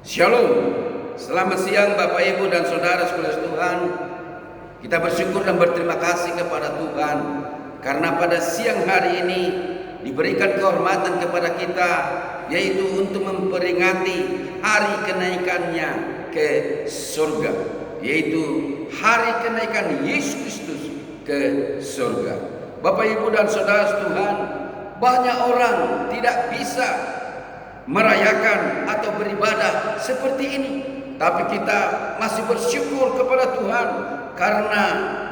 Shalom, selamat siang Bapak Ibu dan Saudara sekalian Tuhan. Kita bersyukur dan berterima kasih kepada Tuhan karena pada siang hari ini diberikan kehormatan kepada kita, yaitu untuk memperingati hari kenaikannya ke surga, yaitu hari kenaikan Yesus Kristus ke surga. Bapak Ibu dan Saudara Tuhan, banyak orang tidak bisa merayakan atau beribadah seperti ini, tapi kita masih bersyukur kepada Tuhan karena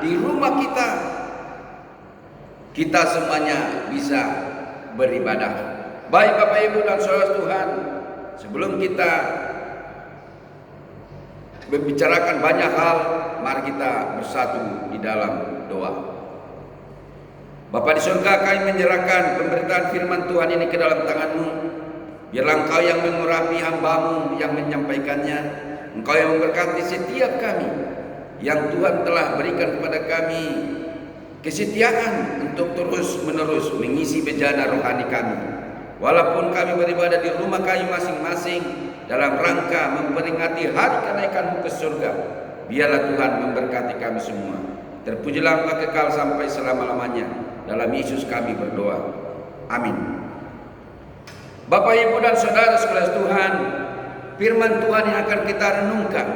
di rumah kita semuanya bisa beribadah. Baik Bapak Ibu dan Saudara Tuhan, sebelum kita membicarakan banyak hal, mari kita bersatu di dalam doa. Bapa di surga, kami menyerahkan pemberitaan firman Tuhan ini ke dalam tangan-Mu. Biarlah Engkau yang mengurapi hamba-Mu yang menyampaikannya. Engkau yang memberkati setiap kami yang Tuhan telah berikan kepada kami kesetiaan untuk terus menerus mengisi bejana rohani kami. Walaupun kami beribadah di rumah kami masing-masing dalam rangka memperingati hari kenaikan-Mu ke surga, biarlah Tuhan memberkati kami semua. Terpujilah Engkau kekal sampai selama-lamanya. Dalam Yesus kami berdoa. Amin. Bapak Ibu dan Saudara sekalian Tuhan, firman Tuhan yang akan kita renungkan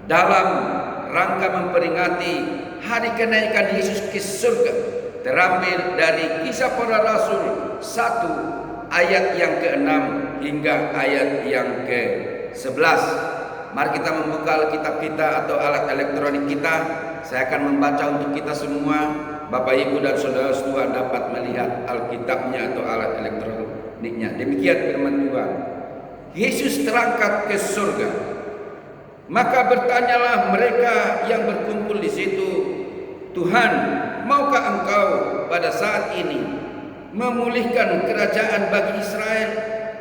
dalam rangka memperingati hari kenaikan Yesus ke surga terambil dari Kisah Para Rasul 1 ayat yang ke-6 hingga ayat yang ke-11. Mari kita membuka Alkitab kita atau alat elektronik kita. Saya akan membaca untuk kita semua. Bapak Ibu dan Saudara Tuhan dapat melihat Alkitabnya atau alat elektroniknya. Demikian firman Tuhan. Yesus terangkat ke surga. Maka bertanyalah mereka yang berkumpul di situ, Tuhan, maukah Engkau pada saat ini memulihkan kerajaan bagi Israel?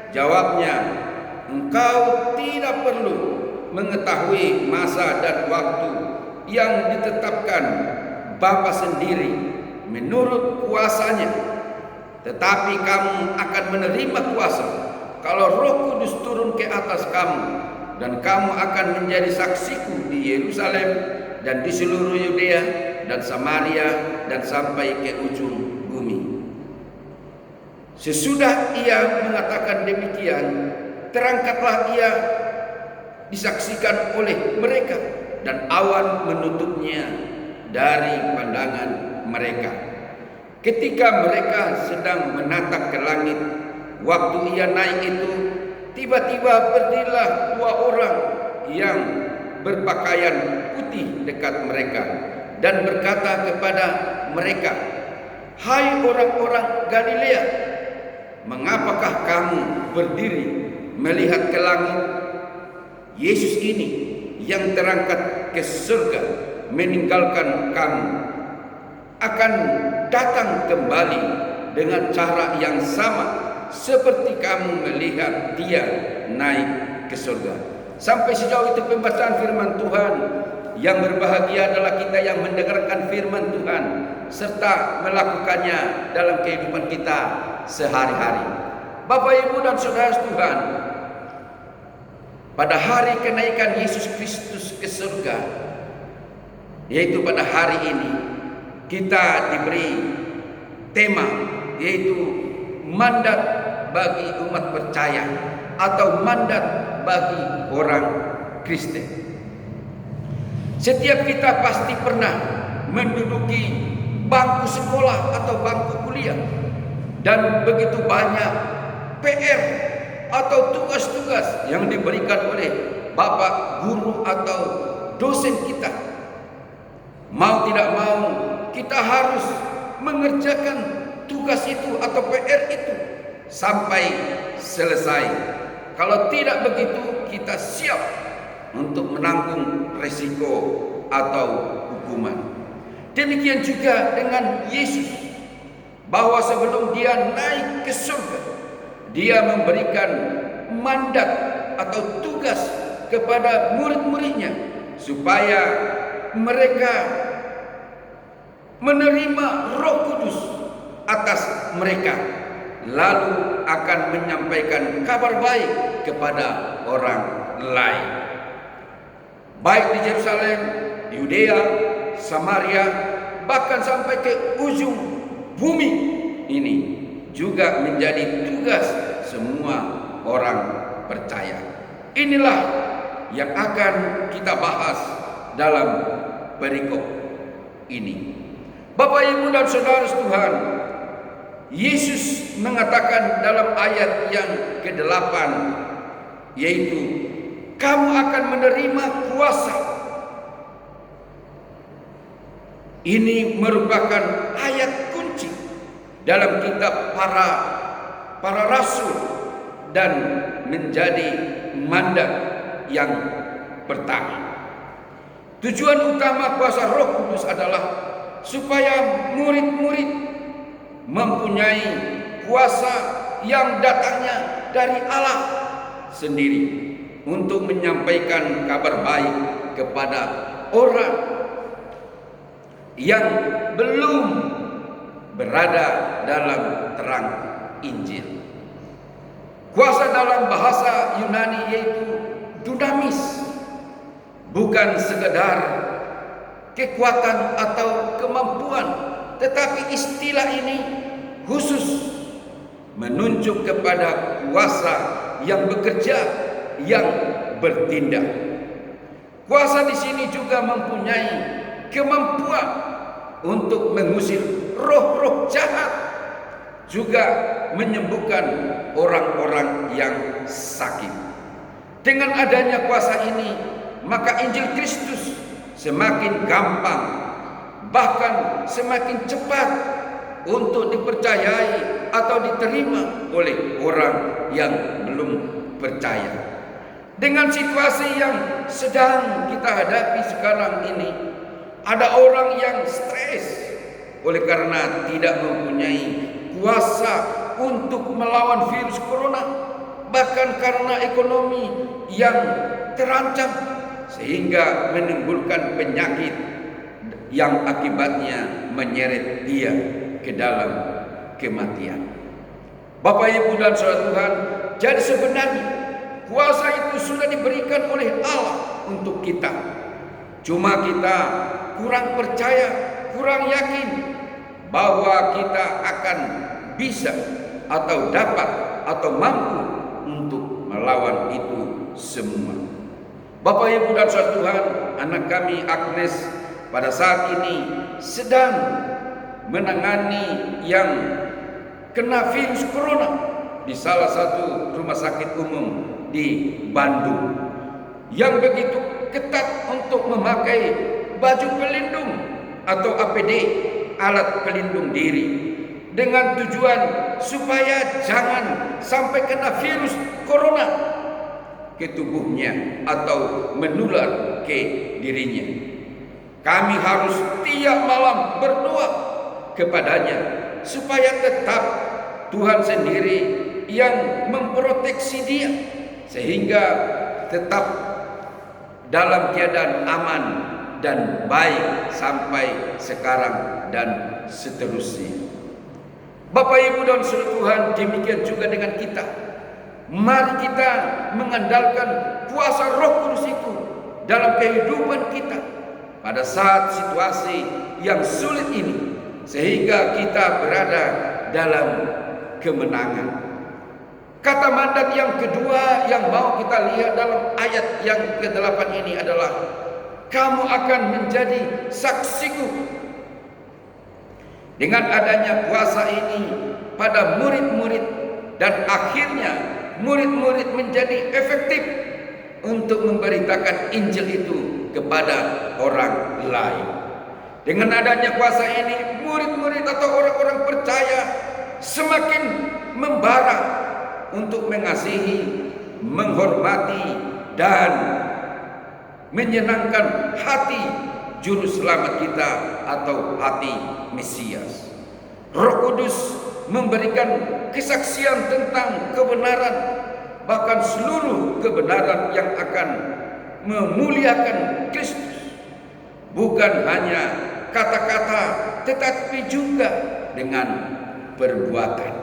Jawabnya, Engkau tidak perlu mengetahui masa dan waktu yang ditetapkan Bapa sendiri menurut kuasanya, tetapi kamu akan menerima kuasa kalau Roh Kudus turun ke atas kamu, dan kamu akan menjadi saksiku di Yerusalem dan di seluruh Yudea dan Samaria dan sampai ke ujung bumi. Sesudah ia mengatakan demikian, terangkatlah ia disaksikan oleh mereka, dan awan menutupnya dari pandangan mereka. Ketika mereka sedang menatap ke langit, waktu ia naik itu, tiba-tiba berdirilah dua orang yang berpakaian putih dekat mereka dan berkata kepada mereka, "Hai orang-orang Galilea, mengapakah kamu berdiri melihat ke langit? Yesus ini yang terangkat ke surga meninggalkan kamu akan datang kembali dengan cara yang sama seperti kamu melihat dia naik ke surga." Sampai sejauh itu pembacaan firman Tuhan. Yang berbahagia adalah kita yang mendengarkan firman Tuhan serta melakukannya dalam kehidupan kita sehari-hari. Bapak Ibu dan Saudara Tuhan, pada hari kenaikan Yesus Kristus ke surga, yaitu pada hari ini, kita diberi tema, yaitu mandat bagi umat percaya atau mandat bagi orang Kristen. Setiap kita pasti pernah menduduki bangku sekolah atau bangku kuliah, dan begitu banyak PR atau tugas-tugas yang diberikan oleh bapak guru atau dosen kita. Mau tidak mau, kita harus mengerjakan tugas itu atau PR itu sampai selesai. Kalau tidak begitu, kita siap untuk menanggung resiko atau hukuman. Demikian juga dengan Yesus, bahwa sebelum dia naik ke surga, dia memberikan mandat atau tugas kepada murid-muridnya supaya mereka menerima Roh Kudus atas mereka. lalu akan menyampaikan kabar baik kepada orang lain, baik di Yerusalem, Yudea, Samaria, bahkan sampai ke ujung bumi ini juga menjadi tugas semua orang percaya. Inilah yang akan kita bahas dalam perikop ini. Bapak, Ibu, dan saudara Tuhan, Yesus mengatakan dalam ayat yang ke-8, yaitu kamu akan menerima kuasa. Ini merupakan ayat kunci dalam kitab para rasul dan menjadi mandat yang pertama. Tujuan utama kuasa Roh Kudus adalah supaya murid-murid mempunyai kuasa yang datangnya dari Allah sendiri untuk menyampaikan kabar baik kepada orang yang belum berada dalam terang Injil. Kuasa dalam bahasa Yunani yaitu dunamis, bukan sekedar kekuatan atau kemampuan, tetapi istilah ini khusus menunjuk kepada kuasa yang bekerja, yang bertindak. Kuasa di sini juga mempunyai kemampuan untuk mengusir roh-roh jahat, juga menyembuhkan orang-orang yang sakit. Dengan adanya kuasa ini, maka Injil Kristus semakin gampang, bahkan semakin cepat untuk dipercayai atau diterima oleh orang yang belum percaya. Dengan situasi yang sedang kita hadapi sekarang ini, ada orang yang stres oleh karena tidak mempunyai kuasa untuk melawan virus corona, bahkan karena ekonomi yang terancam sehingga menimbulkan penyakit yang akibatnya menyeret dia ke dalam kematian. Bapak, Ibu, dan saudara Tuhan, jadi sebenarnya kuasa itu sudah diberikan oleh Allah untuk kita. Cuma kita kurang percaya, kurang yakin bahwa kita akan bisa atau dapat atau mampu untuk melawan itu semua. Bapak, Ibu, dan saudara Tuhan, anak kami Agnes pada saat ini sedang menangani yang kena virus corona di salah satu rumah sakit umum di Bandung, yang begitu ketat untuk memakai baju pelindung atau APD, alat pelindung diri, dengan tujuan supaya jangan sampai kena virus corona ke tubuhnya atau menular ke dirinya. Kami harus tiap malam berdoa kepadanya supaya tetap Tuhan sendiri yang memproteksi dia sehingga tetap dalam keadaan aman dan baik sampai sekarang dan seterusnya. Bapak, Ibu, dan saudara Tuhan, demikian juga dengan kita. Mari kita mengandalkan kuasa Roh Kudus itu dalam kehidupan kita pada saat situasi yang sulit ini, sehingga kita berada dalam kemenangan. Kata mandat yang kedua yang mau kita lihat dalam ayat yang ke-8 ini adalah kamu akan menjadi saksiku. Dengan adanya kuasa ini pada murid-murid, dan akhirnya murid-murid menjadi efektif untuk memberitakan Injil itu kepada orang lain. Dengan adanya kuasa ini, murid-murid atau orang-orang percaya semakin membara untuk mengasihi, menghormati, dan menyenangkan hati juru selamat kita atau hati Mesias. Roh Kudus memberikan kesaksian tentang kebenaran, bahkan seluruh kebenaran yang akan memuliakan Kristus, bukan hanya kata-kata tetapi juga dengan perbuatan.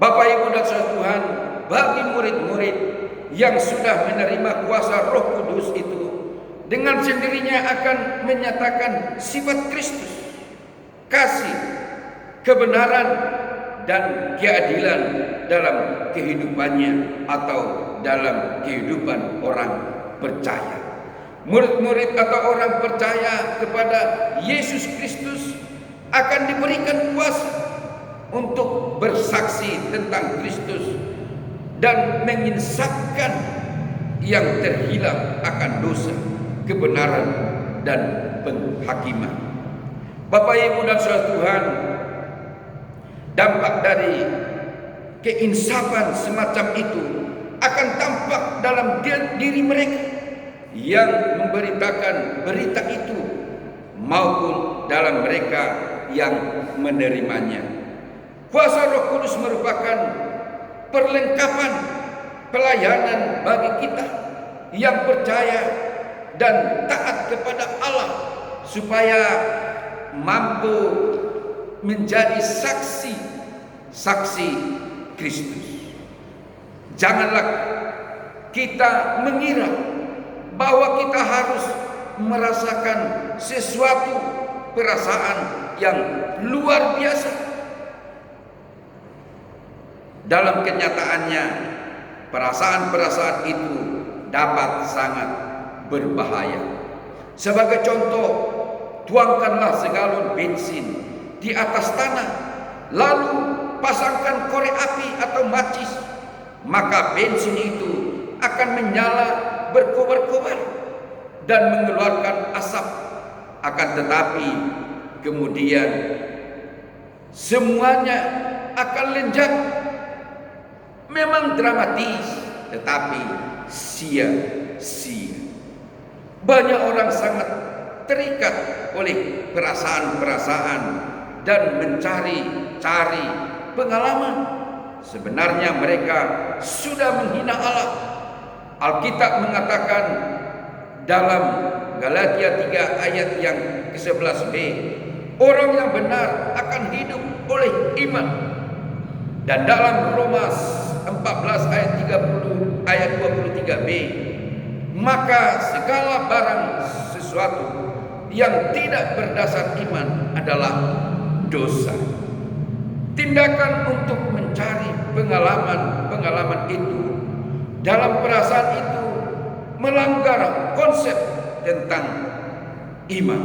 Bapak Ibu dan saudara Tuhan, bagi murid-murid yang sudah menerima kuasa Roh Kudus itu, dengan sendirinya akan menyatakan sifat Kristus, kasih, kebenaran, dan keadilan dalam kehidupannya atau dalam kehidupan orang percaya. Murid-murid atau orang percaya kepada Yesus Kristus akan diberikan kuasa untuk bersaksi tentang Kristus dan menginsafkan yang terhilang akan dosa, kebenaran, dan penghakiman. Bapak, Ibu, dan saudara Tuhan, dampak dari keinsafan semacam itu akan tampak dalam diri mereka yang memberitakan berita itu maupun dalam mereka yang menerimanya. Kuasa Roh Kudus merupakan perlengkapan pelayanan bagi kita yang percaya dan taat kepada Allah supaya mampu menjadi saksi Kristus. Janganlah kita mengira bahwa kita harus merasakan sesuatu perasaan yang luar biasa. Dalam kenyataannya, perasaan-perasaan itu dapat sangat berbahaya. Sebagai contoh, tuangkanlah segalon bensin di atas tanah, lalu pasangkan korek api atau macis, maka bensin itu akan menyala berkobar-kobar dan mengeluarkan asap. Akan tetapi kemudian semuanya akan lenjak. Memang dramatis, tetapi sia-sia. Banyak orang sangat terikat oleh perasaan-perasaan dan mencari-cari pengalaman. Sebenarnya mereka sudah menghina Allah. Alkitab mengatakan dalam Galatia 3 ayat yang ke-11b, orang yang benar akan hidup oleh iman. Dan dalam Roma 14 ayat 30 ayat 23b, maka segala barang sesuatu yang tidak berdasar iman adalah dosa. Tindakan untuk mencari pengalaman itu dalam perasaan itu melanggar konsep tentang iman.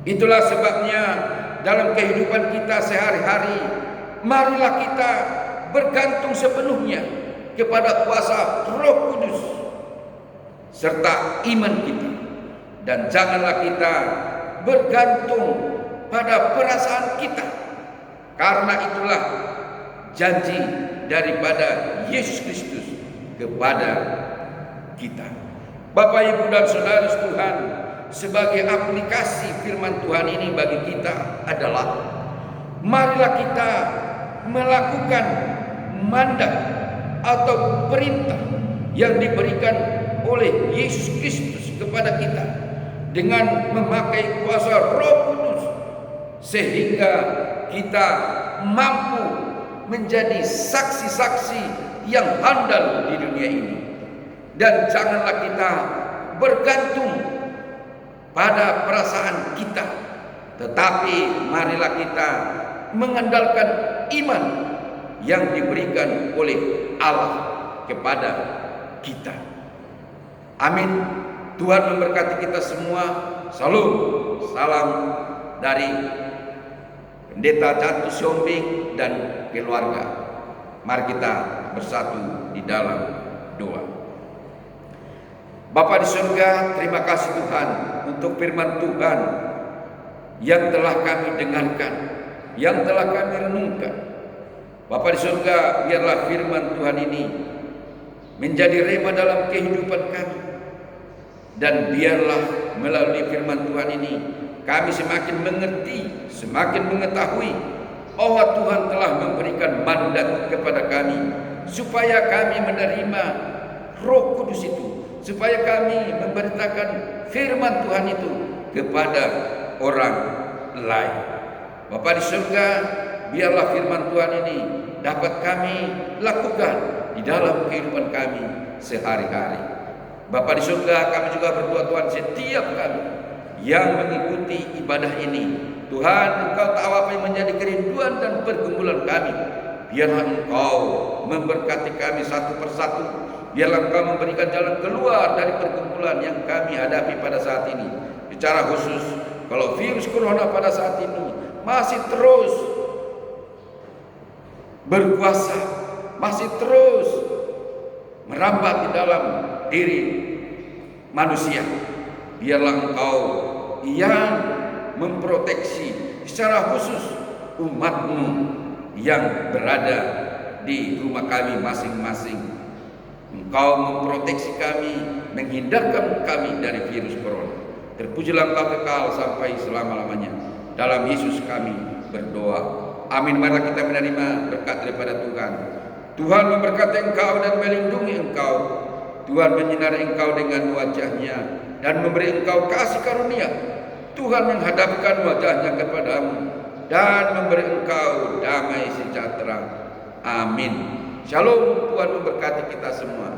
Itulah sebabnya dalam kehidupan kita sehari-hari, marilah kita bergantung sepenuhnya kepada kuasa Roh Kudus serta iman kita, dan janganlah kita bergantung pada perasaan kita, karena itulah janji daripada Yesus Kristus kepada kita. Bapak, Ibu, dan saudara Tuhan, sebagai aplikasi firman Tuhan ini bagi kita adalah, marilah kita melakukan mandat atau perintah yang diberikan oleh Yesus Kristus kepada kita dengan memakai kuasa Roh Kudus, sehingga kita mampu menjadi saksi-saksi yang handal di dunia ini. Dan janganlah kita bergantung pada perasaan kita, tetapi marilah kita mengandalkan iman yang diberikan oleh Allah kepada kita. Amin. Tuhan memberkati kita semua. Salam dari Pendeta Cantu Siombing dan keluarga. Mari kita bersatu di dalam doa. Bapa di surga, terima kasih Tuhan untuk firman Tuhan yang telah kami dengarkan, yang telah kami renungkan. Bapa di surga, biarlah firman Tuhan ini menjadi rema dalam kehidupan kami, dan biarlah melalui firman Tuhan ini kami semakin mengerti, semakin mengetahui bahwa Tuhan telah memberikan mandat kepada kami supaya kami menerima Roh Kudus itu, supaya kami memberitakan firman Tuhan itu kepada orang lain. Bapa di surga, biarlah firman Tuhan ini dapat kami lakukan di dalam kehidupan kami sehari-hari. Bapa di surga, kami juga berdoa Tuhan, setiap kami yang mengikuti ibadah ini, Tuhan, Engkau tahu apa yang menjadi kerinduan dan pergumulan kami. Biarlah Engkau memberkati kami satu persatu. Biarlah Engkau memberikan jalan keluar dari pergumulan yang kami hadapi pada saat ini. Secara khusus, kalau virus corona pada saat ini masih terus berkuasa, masih terus merambat di dalam diri manusia. Biarlah Engkau yang memproteksi secara khusus umat-Mu yang berada di rumah kami masing-masing. Engkau memproteksi kami, menghindarkan kami dari virus corona. Terpujilah Engkau kekal sampai selama-lamanya. Dalam Yesus kami berdoa. Amin. Mari kita menerima berkat daripada Tuhan. Tuhan memberkati engkau dan melindungi engkau. Tuhan menyinari engkau dengan wajah-Nya dan memberi engkau kasih karunia. Tuhan menghadapkan wajah-Nya kepadamu dan memberi engkau damai sejahtera. Amin. Shalom. Tuhan memberkati kita semua.